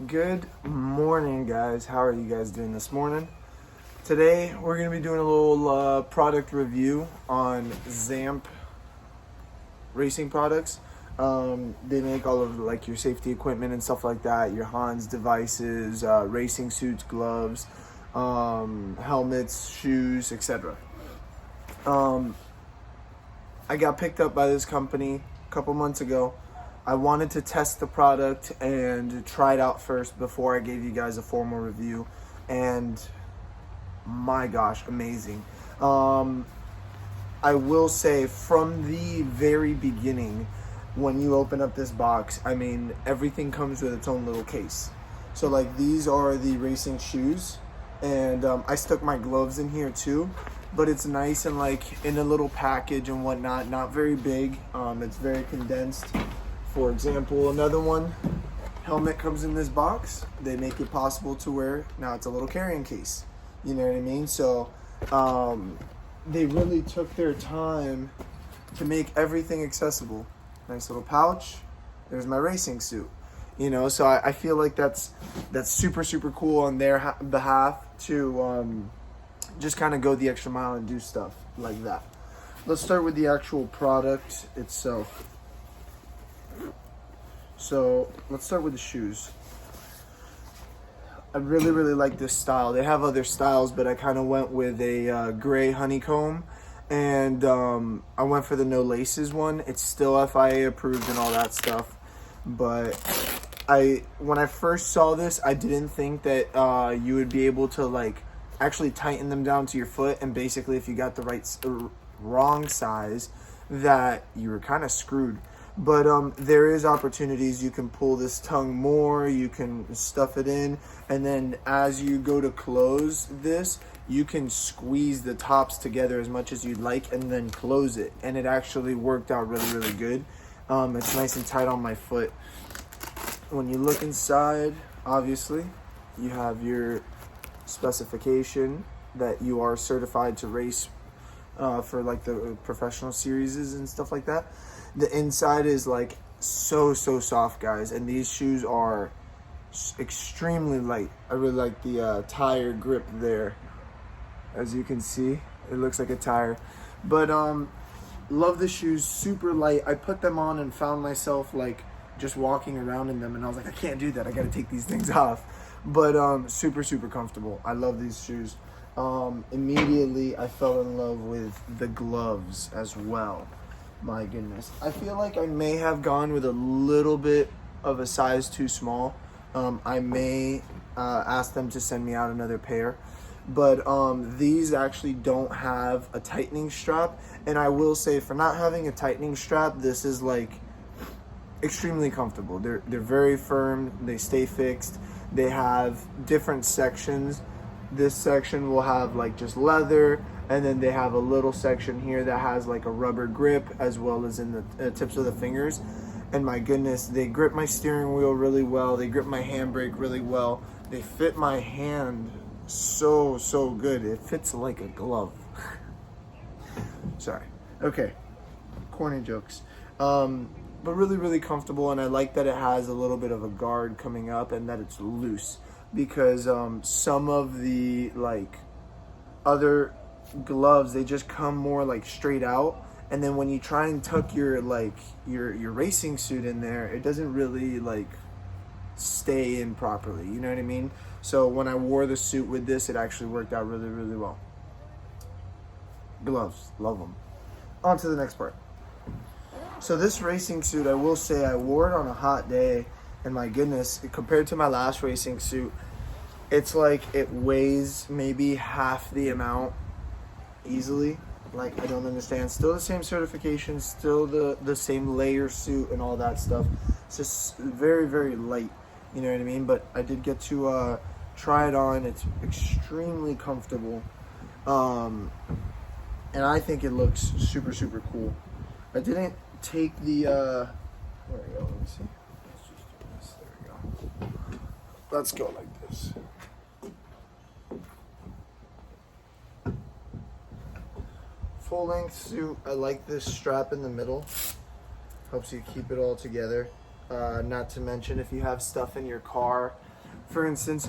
Good morning, guys. How are you guys doing this morning? Today, we're going to be doing a little product review on ZAMP racing products. They make all of like your safety equipment and stuff like that, your Hans devices, racing suits, gloves, helmets, shoes, etc. I got picked up by this company a couple months ago. I wanted to test the product and try it out first before I gave you guys a formal review, and my gosh, amazing. I will say from the very beginning, when you open up this box, I mean, everything comes with its own little case. So like these are the racing shoes, and I stuck my gloves in here too, but it's nice and like in a little package and whatnot, not very big. It's very condensed. For example, another one, helmet comes in this box. They make it possible to wear. Now it's a little carrying case. You know what I mean? So they really took their time to make everything accessible. Nice little pouch. There's my racing suit. You know, so I feel like that's super, super cool on their behalf to just kind of go the extra mile and do stuff like that. Let's start with the actual product itself. So let's start with the shoes. I really, really like this style. They have other styles, but I kind of went with a gray honeycomb, and I went for the no laces one. It's still FIA approved and all that stuff, but when I first saw this, I didn't think that you would be able to like actually tighten them down to your foot, and basically if you got the wrong size, that you were kind of screwed. But there is opportunities. You can pull this tongue more, you can stuff it in, and then as you go to close this, you can squeeze the tops together as much as you'd like and then close it. And it actually worked out really, really good. It's nice and tight on my foot. When you look inside, obviously, you have your specification that you are certified to race for like the professional series and stuff like that. The inside is like so soft, guys, and these shoes are extremely light. I really like the tire grip there. As you can see, it looks like a tire. But love the shoes, super light. I put them on and found myself like just walking around in them, and I was like, I can't do that, I gotta take these things off. But super comfortable. I love these shoes. Immediately I fell in love with the gloves as well. My goodness, I feel like I may have gone with a little bit of a size too small. I may ask them to send me out another pair, but these actually don't have a tightening strap, and I will say, for not having a tightening strap, this is like extremely comfortable. They're very firm, they stay fixed. They have different sections. This section will have like just leather, and then they have a little section here that has like a rubber grip, as well as in the tips of the fingers. And my goodness, they grip my steering wheel really well. They grip my handbrake really well. They fit my hand so good. It fits like a glove. Sorry. Okay. Corny jokes. But really comfortable, and I like that it has a little bit of a guard coming up and that it's loose, because some of the like other gloves, they just come more like straight out, and then when you try and tuck your like your racing suit in there, it doesn't really like stay in properly, you know what I mean? So when I wore the suit with this, it actually worked out really well. Gloves, love them. On to the next part. So this racing suit, I will say, I wore it on a hot day, and my goodness, compared to my last racing suit, it's like it weighs maybe half the amount easily. Like, I don't understand. Still the same certification, still the same layer suit and all that stuff. It's just very light, you know what I mean? But I did get to try it on. It's extremely comfortable, and I think it looks super cool. I didn't take the there we go, let me see. Let's just do this. There we go. Let's go like this. Full length suit. I like this strap in the middle. Helps you keep it all together. Not to mention, if you have stuff in your car for instance,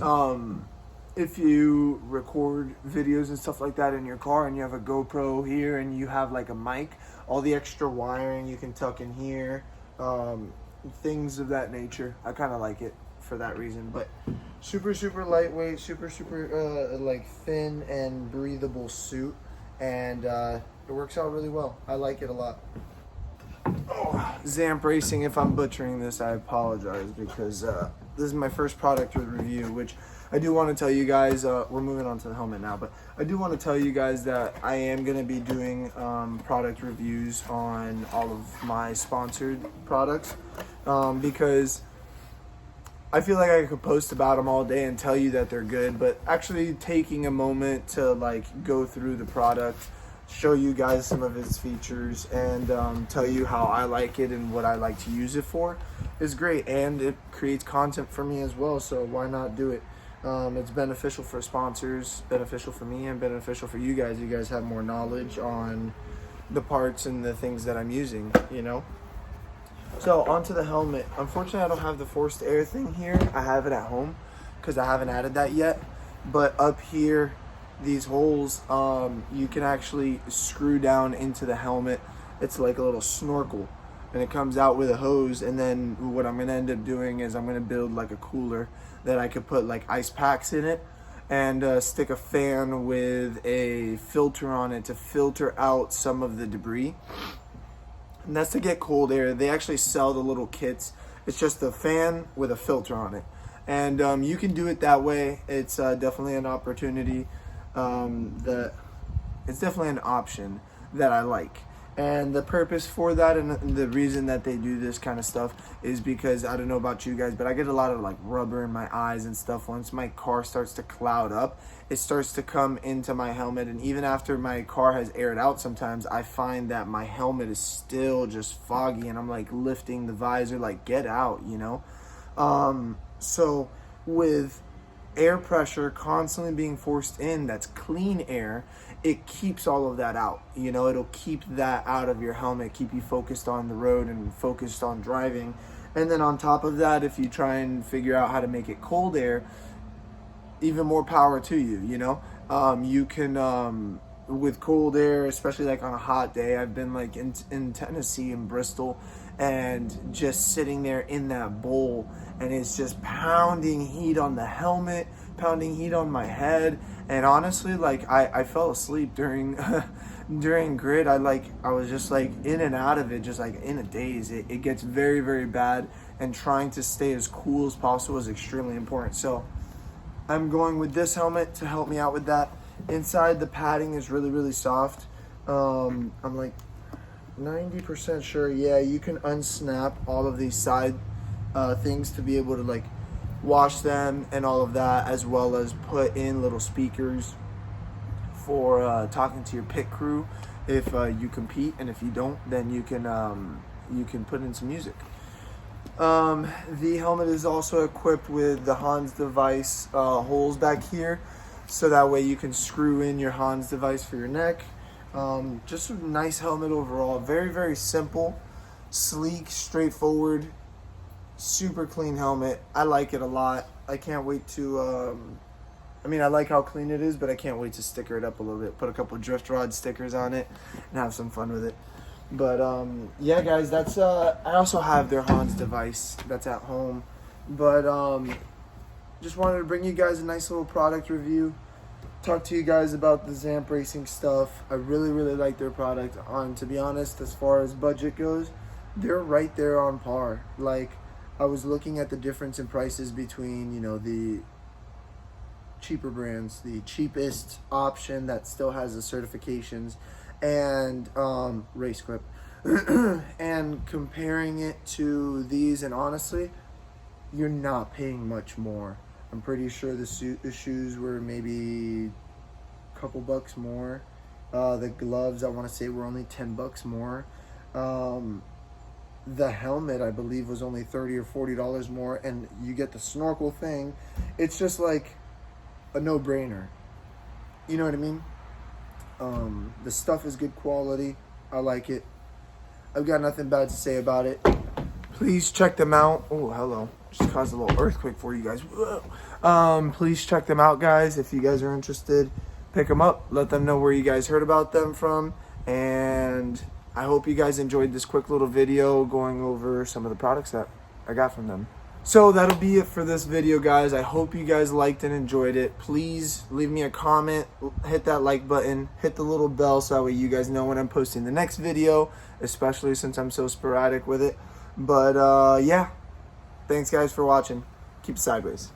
if you record videos and stuff like that in your car and you have a GoPro here and you have like a mic, all the extra wiring you can tuck in here, things of that nature. I kind of like it for that reason. But super, super lightweight, super, super like thin and breathable suit, and it works out really well. I like it a lot. Oh, ZAMP Racing, if I'm butchering this, I apologize, because this is my first product review, which I do want to tell you guys, we're moving on to the helmet now, but I do want to tell you guys that I am going to be doing product reviews on all of my sponsored products, because I feel like I could post about them all day and tell you that they're good, but actually taking a moment to like go through the product, show you guys some of its features, and tell you how I like it and what I like to use it for is great, and it creates content for me as well, so why not do it? It's beneficial for sponsors, beneficial for me, and beneficial for you guys. You guys have more knowledge on the parts and the things that I'm using, you know? So onto the helmet. Unfortunately, I don't have the forced air thing here. I have it at home because I haven't added that yet, but up here, these holes, you can actually screw down into the helmet. It's like a little snorkel, and it comes out with a hose. And then what I'm gonna end up doing is I'm gonna build like a cooler that I could put like ice packs in it, and stick a fan with a filter on it to filter out some of the debris. And that's to get cold air. They actually sell the little kits. It's just a fan with a filter on it, and you can do it that way. It's definitely an opportunity. It's definitely an option that I like, and the purpose for that and the reason that they do this kind of stuff is because I don't know about you guys, but I get a lot of like rubber in my eyes and stuff. Once my car starts to cloud up, it starts to come into my helmet, and even after my car has aired out, sometimes I find that my helmet is still just foggy, and I'm like lifting the visor like, get out, you know? So with air pressure constantly being forced in, that's clean air, it keeps all of that out, you know? It'll keep that out of your helmet, keep you focused on the road and focused on driving. And then on top of that, if you try and figure out how to make it cold air, even more power to you, you know? You can with cold air, especially like on a hot day, I've been like in Tennessee, in Bristol, and just sitting there in that bowl, and it's just pounding heat on the helmet, pounding heat on my head. And honestly, like I fell asleep during during grid. I was just like in and out of it, just like in a daze. It gets very, very bad, and trying to stay as cool as possible is extremely important. So I'm going with this helmet to help me out with that. Inside, the padding is really, really soft. I'm like 90% sure. Yeah, you can unsnap all of these side things to be able to like wash them and all of that, as well as put in little speakers for talking to your pit crew if you compete, and if you don't, then you can put in some music. The helmet is also equipped with the Hans device holes back here, so that way you can screw in your Hans device for your neck. Just a nice helmet overall. Very, very simple, sleek, straightforward, super clean helmet. I like it a lot. I can't wait to, I like how clean it is, but I can't wait to sticker it up a little bit. Put a couple drift rod stickers on it and have some fun with it. But yeah, guys, that's I also have their Hans device that's at home. But just wanted to bring you guys a nice little product review. Talk to you guys about the ZAMP Racing stuff. I really, really like their product. To be honest, as far as budget goes, they're right there on par. Like, I was looking at the difference in prices between, you know, the cheaper brands, the cheapest option that still has the certifications, and race grip, and comparing it to these, and honestly, you're not paying much more. I'm pretty sure the shoes were maybe a couple bucks more. The gloves, I want to say, were only $10 more. The helmet, I believe, was only $30 or $40 more, and you get the snorkel thing. It's just like a no-brainer. You know what I mean? The stuff is good quality. I like it. I've got nothing bad to say about it. Please check them out. Oh, hello. Just caused a little earthquake for you guys. Whoa. Please check them out, guys. If you guys are interested, pick them up. Let them know where you guys heard about them from. And I hope you guys enjoyed this quick little video going over some of the products that I got from them. So that'll be it for this video, guys. I hope you guys liked and enjoyed it. Please leave me a comment, hit that like button, hit the little bell so that way you guys know when I'm posting the next video, especially since I'm so sporadic with it. But yeah, thanks guys for watching. Keep it sideways.